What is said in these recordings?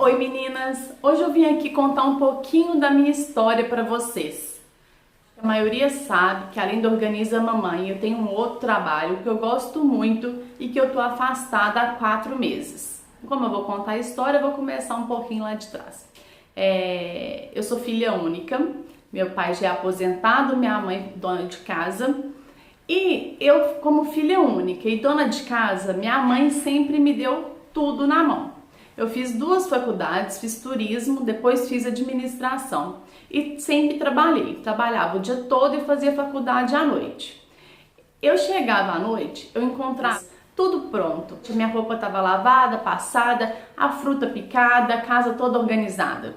Oi meninas, hoje eu vim aqui contar um pouquinho da minha história para vocês. A maioria sabe que além do Organiza Mamãe eu tenho um outro trabalho que eu gosto muito e que eu tô afastada há 4 meses. Como eu vou contar a história, eu vou começar um pouquinho lá de trás. Eu sou filha única, meu pai já é aposentado, minha mãe dona de casa. E eu, como filha única e dona de casa, minha mãe sempre me deu tudo na mão. Eu fiz 2 faculdades, fiz turismo, depois fiz administração e sempre trabalhei. Trabalhava o dia todo e fazia faculdade à noite. Eu chegava à noite, eu encontrava tudo pronto. Minha roupa estava lavada, passada, a fruta picada, a casa toda organizada.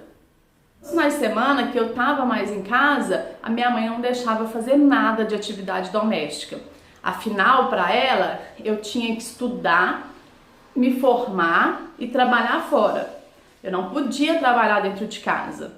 Nos finais de semana que eu estava mais em casa, a minha mãe não deixava fazer nada de atividade doméstica. Afinal, para ela, eu tinha que estudar, me formar e trabalhar fora. Eu não podia trabalhar dentro de casa.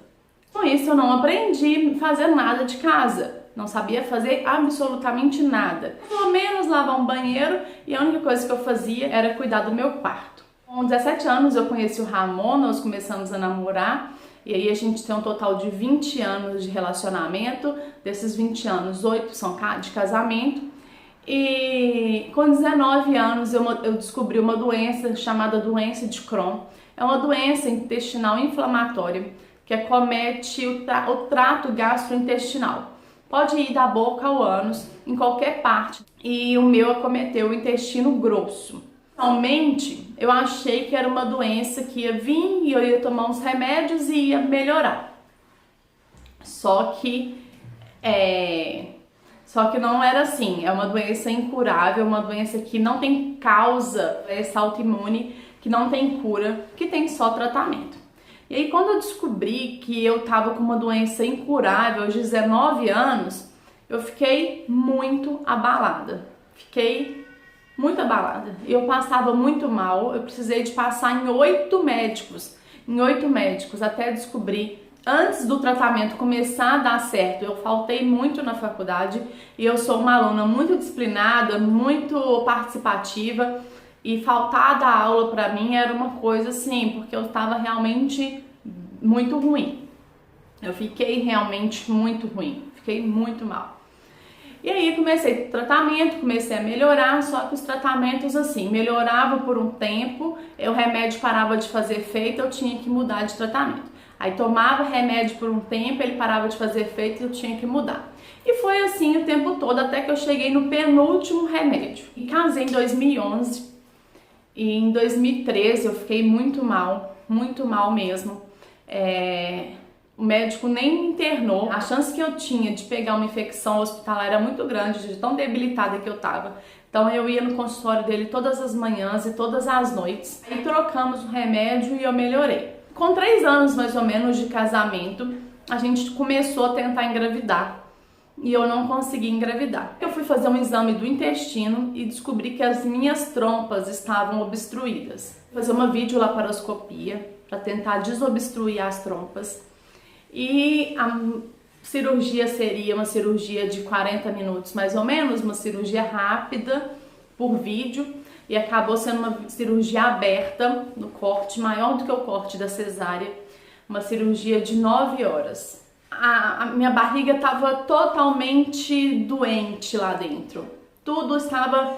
Com isso, eu não aprendi a fazer nada de casa. Não sabia fazer absolutamente nada. Pelo menos lavar um banheiro, e a única coisa que eu fazia era cuidar do meu quarto. Com 17 anos eu conheci o Ramon, nós começamos a namorar. E aí a gente tem um total de 20 anos de relacionamento. Desses 20 anos, 8 são de casamento. E com 19 anos eu descobri uma doença chamada doença de Crohn. É uma doença intestinal inflamatória que acomete o trato gastrointestinal. Pode ir da boca ao ânus, em qualquer parte. E o meu acometeu o intestino grosso. Realmente, eu achei que era uma doença que ia vir e eu ia tomar uns remédios e ia melhorar. Só que não era assim. É uma doença incurável, uma doença que não tem causa, essa autoimune, que não tem cura, que tem só tratamento. E aí, quando eu descobri que eu tava com uma doença incurável aos 19 anos, eu fiquei muito abalada. Fiquei muito abalada. Eu passava muito mal, eu precisei de passar em 8 médicos, até descobrir. Antes do tratamento começar a dar certo, eu faltei muito na faculdade e eu sou uma aluna muito disciplinada, muito participativa, e faltar da aula pra mim era uma coisa assim, porque eu estava realmente muito ruim. Eu fiquei realmente muito ruim, fiquei muito mal. E aí comecei o tratamento, comecei a melhorar, só que os tratamentos assim, melhorava por um tempo, o remédio parava de fazer efeito, eu tinha que mudar de tratamento. Aí tomava remédio por um tempo, ele parava de fazer efeito e eu tinha que mudar. E foi assim o tempo todo, até que eu cheguei no penúltimo remédio. E casei em 2011 e em 2013 eu fiquei muito mal mesmo. O médico nem me internou. A chance que eu tinha de pegar uma infecção hospitalar era muito grande, de tão debilitada que eu tava. Então eu ia no consultório dele todas as manhãs e todas as noites. Aí trocamos o remédio e eu melhorei. Com 3 anos mais ou menos de casamento, a gente começou a tentar engravidar. E eu não consegui engravidar. Eu fui fazer um exame do intestino e descobri que as minhas trompas estavam obstruídas. Vou fazer uma videolaparoscopia para tentar desobstruir as trompas. E a cirurgia seria uma cirurgia de 40 minutos mais ou menos, uma cirurgia rápida por vídeo, e acabou sendo uma cirurgia aberta, no corte maior do que o corte da cesárea, uma cirurgia de 9 horas. A minha barriga estava totalmente doente lá dentro. Tudo estava,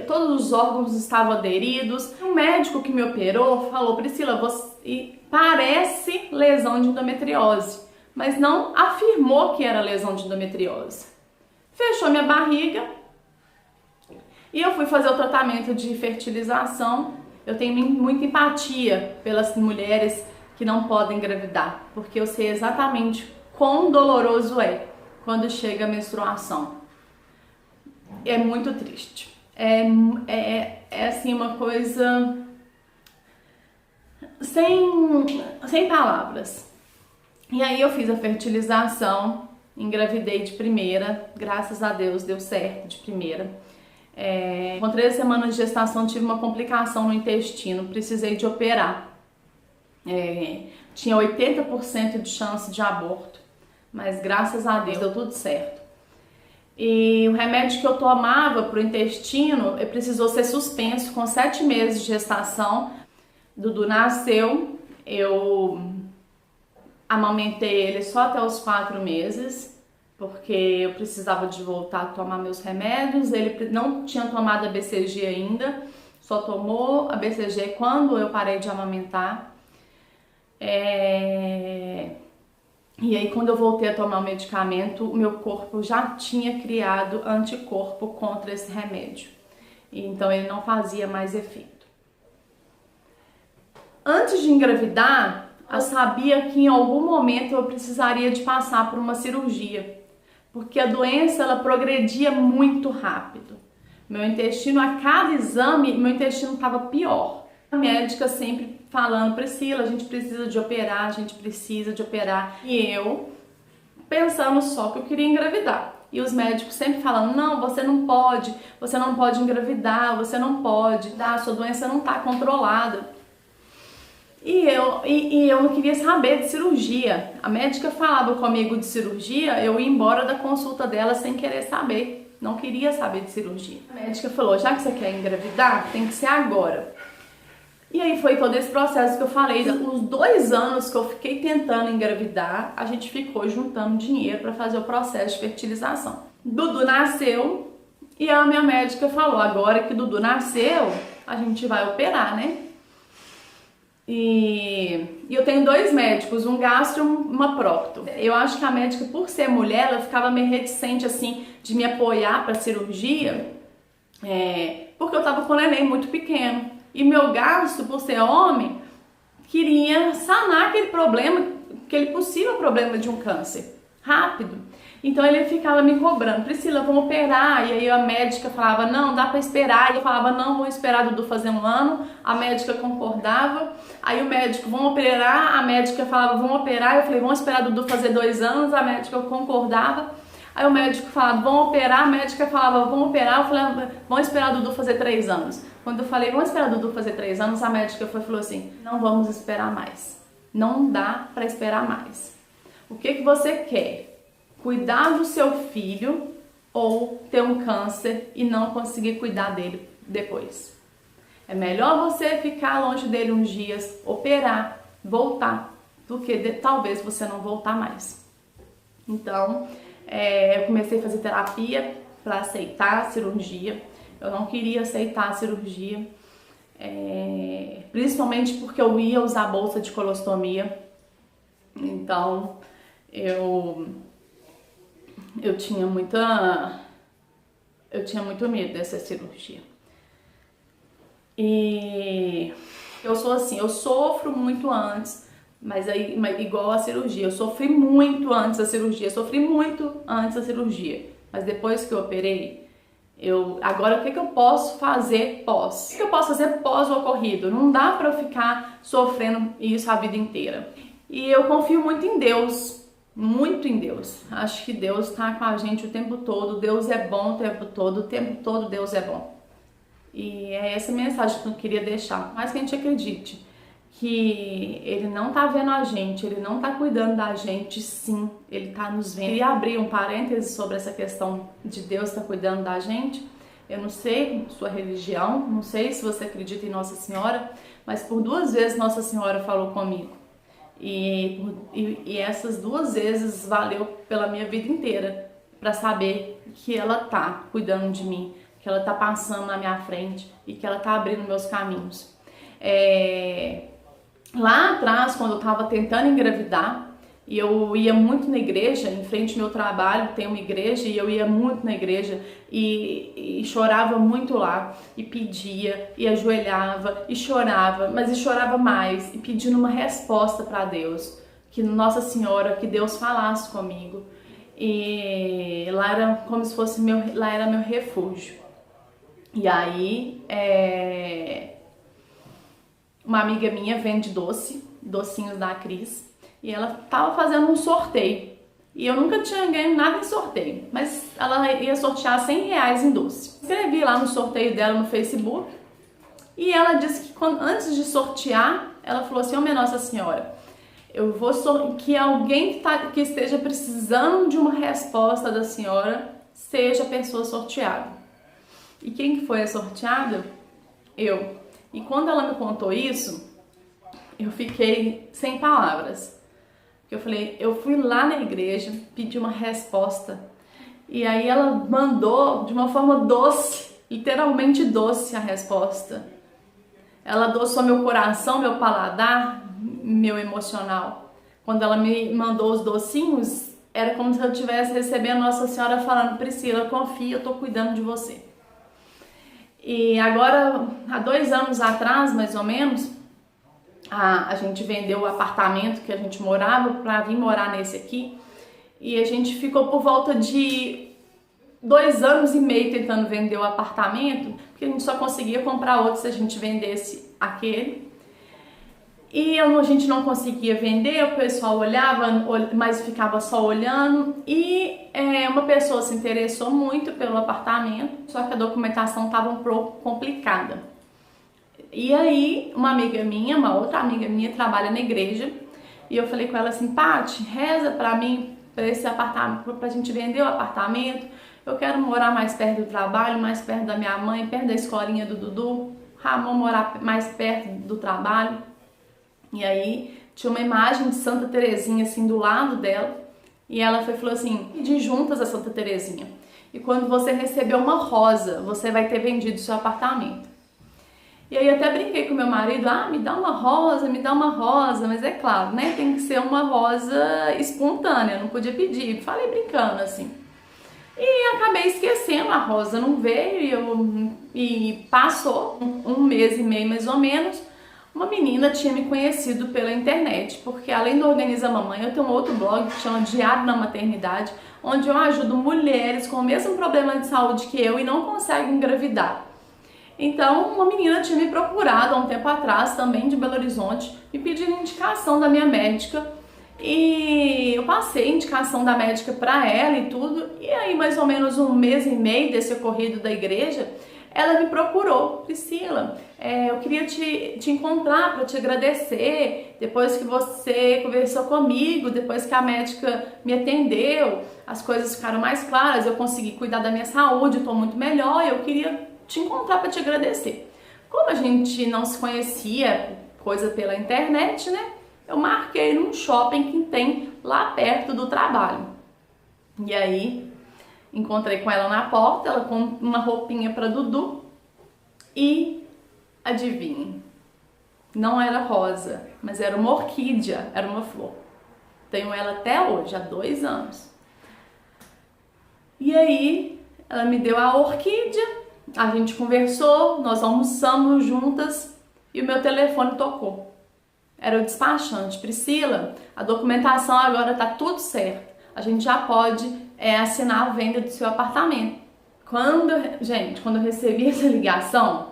todos os órgãos estavam aderidos. O médico que me operou falou: Priscila, você parece lesão de endometriose, mas não afirmou que era lesão de endometriose. Fechou minha barriga e eu fui fazer o tratamento de fertilização. Eu tenho muita empatia pelas mulheres que não podem engravidar, porque eu sei exatamente quão doloroso é quando chega a menstruação. É muito triste. É assim uma coisa sem palavras. E aí eu fiz a fertilização, engravidei de primeira, graças a Deus deu certo de primeira. Com 13 semanas de gestação tive uma complicação no intestino, precisei de operar. Tinha 80% de chance de aborto, mas graças a Deus deu tudo certo. E o remédio que eu tomava para o intestino precisou ser suspenso com 7 meses de gestação. Dudu nasceu Eu amamentei ele só até os 4 meses, porque eu precisava de voltar a tomar meus remédios. Ele não tinha tomado a BCG ainda, só tomou a BCG quando eu parei de amamentar. E aí, quando eu voltei a tomar o medicamento, o meu corpo já tinha criado anticorpo contra esse remédio. Então, ele não fazia mais efeito. Antes de engravidar, eu sabia que em algum momento eu precisaria de passar por uma cirurgia, porque a doença ela progredia muito rápido. Meu intestino, a cada exame, meu intestino estava pior. A médica sempre falando, Priscila, a gente precisa de operar, a gente precisa de operar. E eu pensando só que eu queria engravidar. E os médicos sempre falando, não, você não pode engravidar, você não pode, a sua doença não está controlada. E eu não queria saber de cirurgia. A médica falava comigo de cirurgia, eu ia embora da consulta dela sem querer saber. Não queria saber de cirurgia. A médica falou, já que você quer engravidar, tem que ser agora. E aí foi todo esse processo que eu falei. Os 2 anos que eu fiquei tentando engravidar, a gente ficou juntando dinheiro para fazer o processo de fertilização. Dudu nasceu e a minha médica falou, agora que Dudu nasceu, a gente vai operar, né? E eu tenho 2 médicos, um gastro e uma procto. Eu acho que a médica, por ser mulher, ela ficava meio reticente assim de me apoiar para cirurgia, porque eu tava com o neném muito pequeno. E meu gastro, por ser homem, queria sanar aquele problema, aquele possível problema de um câncer rápido. Então ele ficava me cobrando, Priscila, vamos operar. E aí a médica falava, não, dá pra esperar. E eu falava, não, vou esperar Dudu fazer 1 ano. A médica concordava. Aí o médico, vamos operar. A médica falava, vamos operar. Eu falei, vamos esperar Dudu fazer 2 anos. A médica concordava. Aí o médico falava, vamos operar. A médica falava, vamos operar. Eu falei, vamos esperar Dudu fazer 3 anos. Quando eu falei, vamos esperar Dudu fazer 3 anos, a médica falou assim, não vamos esperar mais. Não dá pra esperar mais. O que você quer? Cuidar do seu filho ou ter um câncer e não conseguir cuidar dele depois? É melhor você ficar longe dele uns dias, operar, voltar, do que talvez você não voltar mais. Então, eu comecei a fazer terapia para aceitar a cirurgia. Eu não queria aceitar a cirurgia, principalmente porque eu ia usar bolsa de colostomia. Então, eu tinha muito medo dessa cirurgia. E eu sou assim, eu sofro muito antes, mas igual a cirurgia, eu sofri muito antes da cirurgia, mas depois que eu operei, agora o que eu posso fazer pós? O que eu posso fazer pós o ocorrido? Não dá pra eu ficar sofrendo isso a vida inteira. E eu confio muito em Deus. Muito em Deus. Acho que Deus está com a gente o tempo todo. Deus é bom o tempo todo Deus é bom. E é essa mensagem que eu queria deixar. Mas que a gente acredite que Ele não tá vendo a gente, Ele não tá cuidando da gente, sim, Ele tá nos vendo. Eu queria abrir um parêntese sobre essa questão de Deus estar cuidando da gente. Eu não sei sua religião, não sei se você acredita em Nossa Senhora, mas por 2 vezes Nossa Senhora falou comigo. E essas 2 vezes valeu pela minha vida inteira, para saber que ela tá cuidando de mim, que ela tá passando na minha frente e que ela tá abrindo meus caminhos. Lá atrás, quando eu tava tentando engravidar, e eu ia muito na igreja, em frente ao meu trabalho tem uma igreja, e eu ia muito na igreja e chorava muito lá, e pedia, e ajoelhava, e chorava, mas e chorava mais, e pedindo uma resposta para Deus, que Nossa Senhora, que Deus falasse comigo. E lá era como se fosse lá era meu refúgio. E aí, uma amiga minha vende docinhos da Cris, e ela tava fazendo um sorteio. E eu nunca tinha ganho nada em sorteio, mas ela ia sortear R$100 em doce. Escrevi lá no sorteio dela no Facebook, e ela disse que antes de sortear, ela falou assim, minha Nossa Senhora, eu vou que alguém que esteja precisando de uma resposta da senhora seja a pessoa sorteada. E quem que foi a sorteada? Eu. E quando ela me contou isso, eu fiquei sem palavras. Eu falei, eu fui lá na igreja, pedi uma resposta, e aí ela mandou de uma forma doce, literalmente doce a resposta. Ela adoçou meu coração, meu paladar, meu emocional. Quando ela me mandou os docinhos, era como se eu estivesse recebendo Nossa Senhora falando, Priscila, confia, eu tô cuidando de você. E agora, há 2 anos atrás, mais ou menos, a gente vendeu o apartamento que a gente morava para vir morar nesse aqui. E a gente ficou por volta de 2 anos e meio tentando vender o apartamento, porque a gente só conseguia comprar outro se a gente vendesse aquele. E a gente não conseguia vender, o pessoal olhava, mas ficava só olhando. E uma pessoa se interessou muito pelo apartamento, só que a documentação estava um pouco complicada. E aí, uma outra amiga minha trabalha na igreja, e eu falei com ela assim, Paty, reza pra mim, pra esse apartamento, pra gente vender o apartamento. Eu quero morar mais perto do trabalho, mais perto da minha mãe, perto da escolinha do Dudu. Ramon morar mais perto do trabalho. E aí, tinha uma imagem de Santa Terezinha assim do lado dela, e ela falou assim, de juntas a Santa Terezinha. E quando você receber uma rosa, você vai ter vendido seu apartamento. E aí eu até brinquei com meu marido, me dá uma rosa, mas é claro, né, tem que ser uma rosa espontânea, não podia pedir, falei brincando assim. E acabei esquecendo, a rosa não veio e passou 1 mês e meio mais ou menos, uma menina tinha me conhecido pela internet, porque além do Organiza Mamãe, eu tenho um outro blog que chama Diário na Maternidade, onde eu ajudo mulheres com o mesmo problema de saúde que eu e não conseguem engravidar. Então, uma menina tinha me procurado há um tempo atrás, também de Belo Horizonte, me pedindo indicação da minha médica. E eu passei a indicação da médica para ela e tudo. E aí, mais ou menos 1 mês e meio desse ocorrido da igreja, ela me procurou. Priscila, eu queria te encontrar para te agradecer. Depois que você conversou comigo, depois que a médica me atendeu, as coisas ficaram mais claras, eu consegui cuidar da minha saúde, estou muito melhor. Eu queria te encontrar para te agradecer. Como a gente não se conhecia, coisa pela internet, né? Eu marquei num shopping que tem lá perto do trabalho. E aí, encontrei com ela na porta, ela com uma roupinha para Dudu. E adivinhe, não era rosa, mas era uma orquídea, era uma flor. Tenho ela até hoje, há 2 anos. E aí, ela me deu a orquídea. A gente conversou, nós almoçamos juntas e o meu telefone tocou. Era o despachante. Priscila, a documentação agora tá tudo certo. A gente já pode assinar a venda do seu apartamento. Quando eu recebi essa ligação,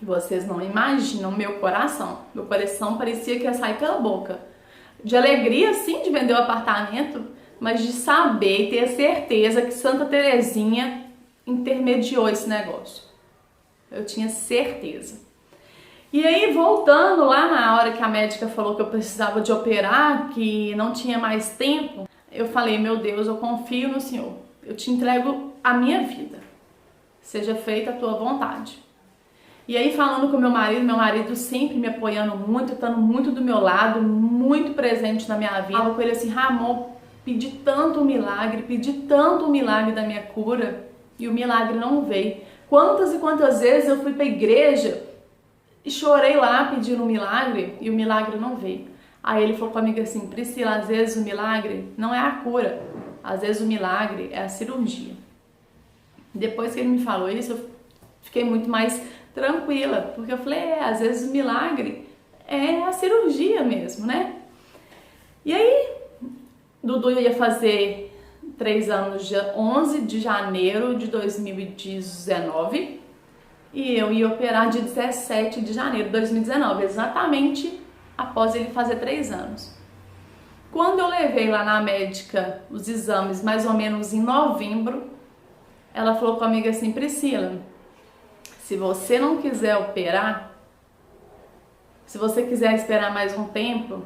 vocês não imaginam meu coração. Meu coração parecia que ia sair pela boca. De alegria, sim, de vender o apartamento, mas de saber e ter certeza que Santa Terezinha intermediou esse negócio. Eu tinha certeza. E aí, voltando lá na hora que a médica falou que eu precisava de operar, que não tinha mais tempo, eu falei, meu Deus, eu confio no Senhor. Eu te entrego a minha vida. Seja feita a tua vontade. E aí, falando com meu marido sempre me apoiando muito, estando muito do meu lado, muito presente na minha vida. Eu falava com ele assim, Ramon, pedi tanto um milagre da minha cura, e o milagre não veio. Quantas e quantas vezes eu fui para a igreja e chorei lá pedindo um milagre e o milagre não veio. Aí ele falou comigo assim, Priscila, às vezes o milagre não é a cura, às vezes o milagre é a cirurgia. Depois que ele me falou isso, eu fiquei muito mais tranquila, porque eu falei, às vezes o milagre é a cirurgia mesmo, né? E aí, Dudu ia fazer 3 anos dia 11 de janeiro de 2019 e eu ia operar dia 17 de janeiro de 2019, exatamente após ele fazer 3 anos. Quando eu levei lá na médica os exames, mais ou menos em novembro, ela falou comigo assim, Priscila, se você não quiser operar, se você quiser esperar mais um tempo,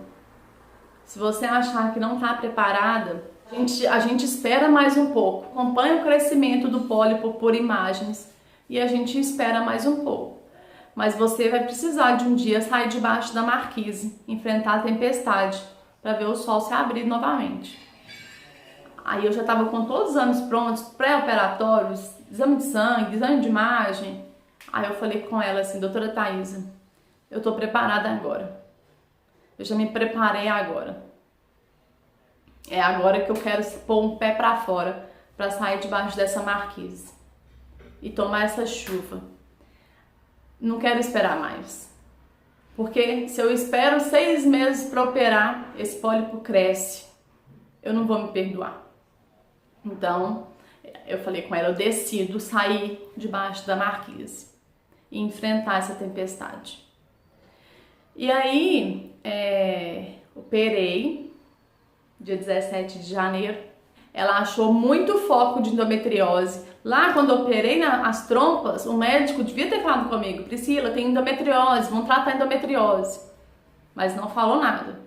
se você achar que não está preparada, a gente espera mais um pouco, acompanha o crescimento do pólipo por imagens e a gente espera mais um pouco. mas você vai precisar de um dia sair debaixo da marquise, enfrentar a tempestade, para ver o sol se abrir novamente. Aí eu já estava com todos os exames prontos, pré-operatórios, exame de sangue, exame de imagem. Aí eu falei com ela assim, doutora Thaisa, eu tô preparada agora. Eu já me preparei agora. É agora que eu quero pôr um pé para fora para sair debaixo dessa marquise e tomar essa chuva. Não quero esperar mais. Porque se eu espero 6 meses para operar, esse pólipo cresce. Eu não vou me perdoar. Então, eu falei com ela, eu decido sair debaixo da marquise e enfrentar essa tempestade. E aí, operei, dia 17 de janeiro. Ela achou muito foco de endometriose. Lá, quando eu operei as trompas, o médico devia ter falado comigo, Priscila, tem endometriose, vão tratar a endometriose. Mas não falou nada.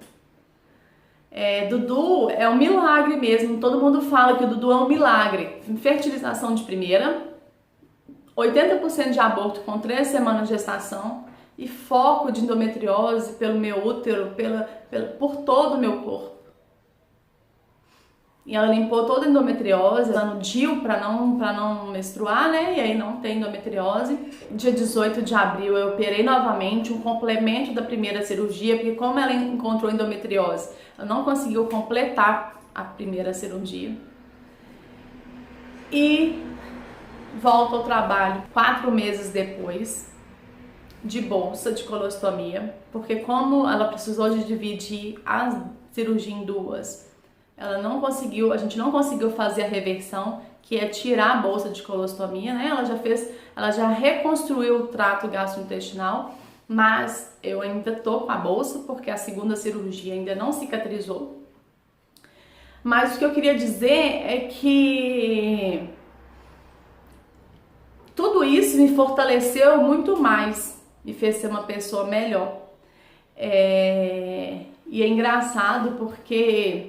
Dudu é um milagre mesmo, todo mundo fala que o Dudu é um milagre. Fertilização de primeira, 80% de aborto com 3 semanas de gestação e foco de endometriose pelo meu útero, por todo o meu corpo. E ela limpou toda a endometriose, usando DIU para não menstruar, né? E aí não tem endometriose. Dia 18 de abril eu operei novamente, um complemento da primeira cirurgia, porque como ela encontrou endometriose, ela não conseguiu completar a primeira cirurgia. E volto ao trabalho 4 meses depois, de bolsa de colostomia, porque como ela precisou de dividir a cirurgia em 2, a gente não conseguiu fazer a reversão, que é tirar a bolsa de colostomia, né? Ela já reconstruiu o trato gastrointestinal, mas eu ainda tô com a bolsa, porque a segunda cirurgia ainda não cicatrizou. Mas o que eu queria dizer é que tudo isso me fortaleceu muito mais, me fez ser uma pessoa melhor. E é engraçado porque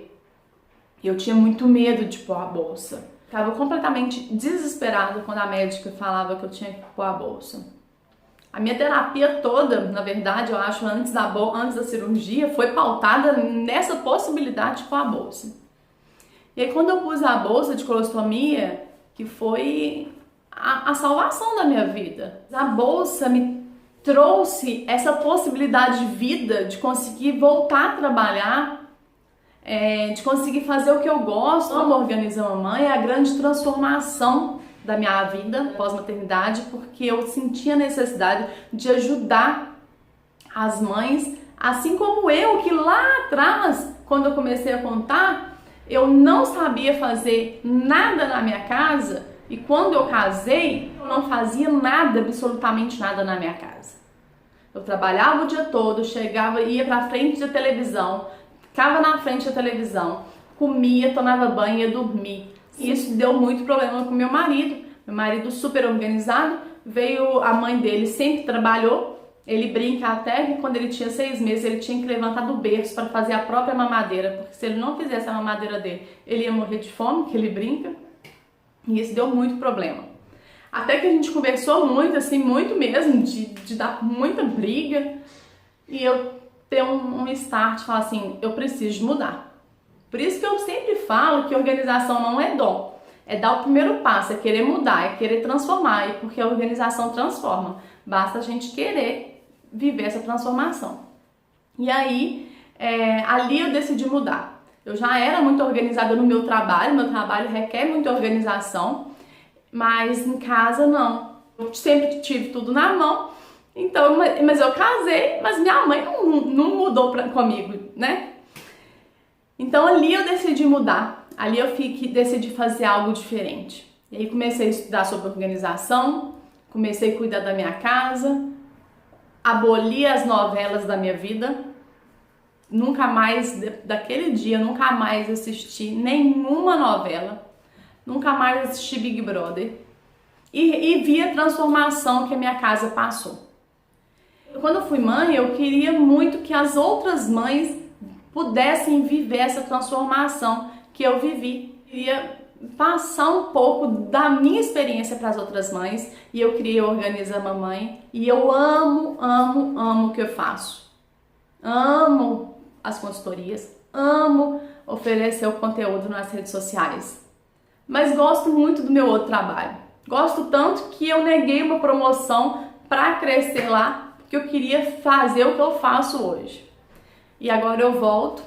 eu tinha muito medo de pôr a bolsa. Estava completamente desesperada quando a médica falava que eu tinha que pôr a bolsa. A minha terapia toda, na verdade, eu acho, antes da cirurgia, foi pautada nessa possibilidade de pôr a bolsa. E aí quando eu pus a bolsa de colostomia, que foi a salvação da minha vida. A bolsa me trouxe essa possibilidade de vida, de conseguir voltar a trabalhar, de conseguir fazer o que eu gosto. Amo Organiza Mamãe, é a grande transformação da minha vida pós-maternidade, porque eu sentia a necessidade de ajudar as mães, assim como eu, que lá atrás, quando eu comecei a contar, eu não sabia fazer nada na minha casa, e quando eu casei, eu não fazia nada, absolutamente nada na minha casa. Eu trabalhava o dia todo, chegava, ia pra frente da televisão, ficava na frente da televisão, comia, tomava banho, ia dormir. E isso deu muito problema com meu marido. Meu marido super organizado, a mãe dele sempre trabalhou. Ele brinca até que quando ele tinha 6 meses, ele tinha que levantar do berço para fazer a própria mamadeira, porque se ele não fizesse a mamadeira dele, ele ia morrer de fome, que ele brinca. E isso deu muito problema. Até que a gente conversou muito, assim, muito mesmo, de dar muita briga. E eu ter um start, falar assim, eu preciso de mudar. Por isso que eu sempre falo que organização não é dom. É dar o primeiro passo, é querer mudar, é querer transformar, porque a organização transforma. Basta a gente querer viver essa transformação. E aí, ali eu decidi mudar. Eu já era muito organizada no meu trabalho requer muita organização, mas em casa não. Eu sempre tive tudo na mão, então, mas eu casei, mas minha mãe não mudou comigo, né? Então ali eu decidi mudar, ali eu decidi fazer algo diferente. E aí comecei a estudar sobre organização, comecei a cuidar da minha casa, aboli as novelas da minha vida. Nunca mais, daquele dia, nunca mais assisti nenhuma novela, nunca mais assisti Big Brother e vi a transformação que a minha casa passou. Quando eu fui mãe, eu queria muito que as outras mães pudessem viver essa transformação que eu vivi. Eu queria passar um pouco da minha experiência para as outras mães, e eu criei o Organiza Mamãe, e eu amo, amo, amo o que eu faço. Amo as consultorias, amo oferecer o conteúdo nas redes sociais, mas gosto muito do meu outro trabalho. Gosto tanto que eu neguei uma promoção para crescer lá, porque eu queria fazer o que eu faço hoje. E agora eu volto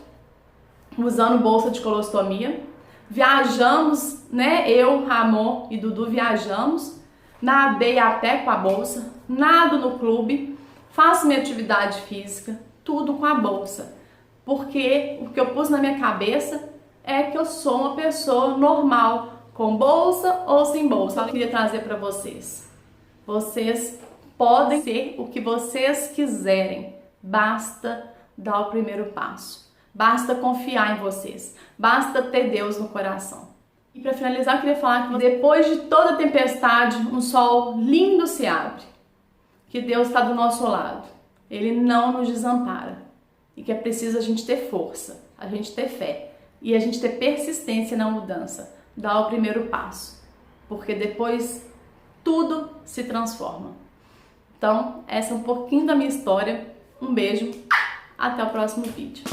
usando bolsa de colostomia. Viajamos, né? Eu, Ramon e Dudu viajamos. Nadei a pé com a bolsa, nado no clube, faço minha atividade física, tudo com a bolsa. Porque o que eu pus na minha cabeça é que eu sou uma pessoa normal, com bolsa ou sem bolsa. Eu queria trazer para vocês. Vocês podem ser o que vocês quiserem. Basta dar o primeiro passo. Basta confiar em vocês. Basta ter Deus no coração. E para finalizar, eu queria falar que depois de toda tempestade, um sol lindo se abre. Que Deus está do nosso lado. Ele não nos desampara. E que é preciso a gente ter força, a gente ter fé e a gente ter persistência na mudança. Dar o primeiro passo. Porque depois tudo se transforma. Então, essa é um pouquinho da minha história. Um beijo. Até o próximo vídeo.